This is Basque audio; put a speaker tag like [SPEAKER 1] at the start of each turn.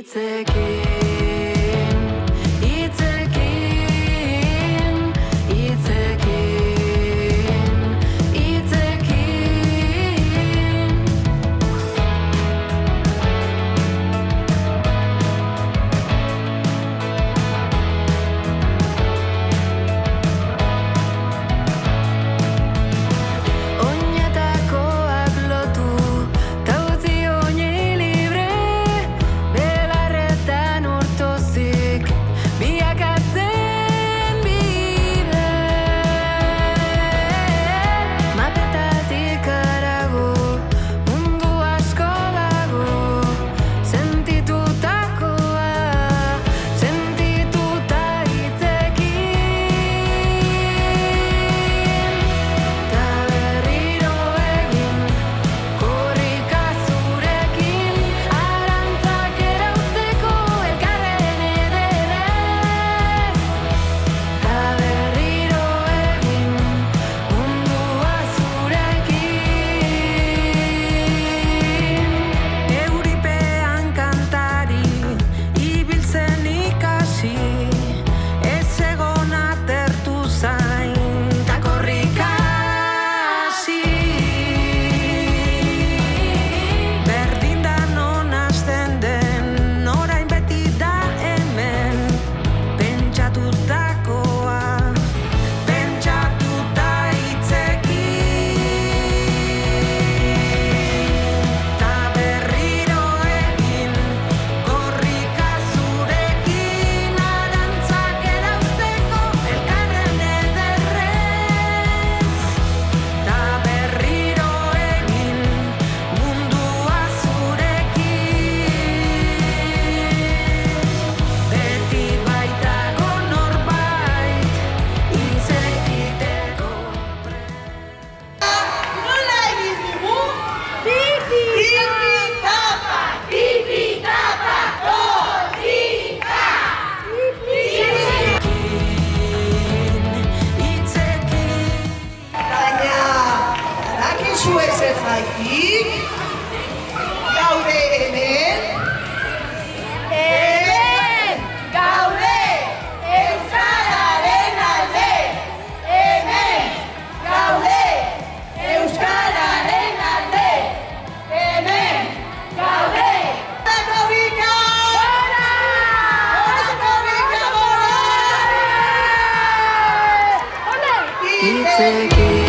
[SPEAKER 1] Hitzekin, hitzekin, hitzekin, hitzekin. Oinetakoak lotu, ta utzi oinei libre, belarretan urtozik, biakatzen bide. Mapetatik harago, mundu asko dago, sentitutakoa, sentituta hitzekin. Ta berriro egin, korrika zurekin, arantzak erauzteko elkarren ederrez. Ta berriro egin, mundua zurekin. Euripean kantari, ibiltzen ikasi, ez egon atertu zain, ta korrika hasi. Berdin da non hasten den, orain beti da hemen, pentsatutakoa, pentsatuta hitzekin. Ta berriro egin, korrika zurekin, arantzak erauzteko elkarren ederrez. Ta berriro egin, mundua zurekin. Beti baitago norbait, hitz egiteko prest.
[SPEAKER 2] Nola egin dugu? Tipi-tapa, tipi-tapa, korrika!
[SPEAKER 1] Hitzekin.
[SPEAKER 2] Baina, badakizue zergatik? Gaude hemen? Hemen gaude euskararen alde! Hemen gaude euskararen alde! Hemen gaude! Gora korrika! Gora! Gora korrika gora!
[SPEAKER 1] Hitzekin.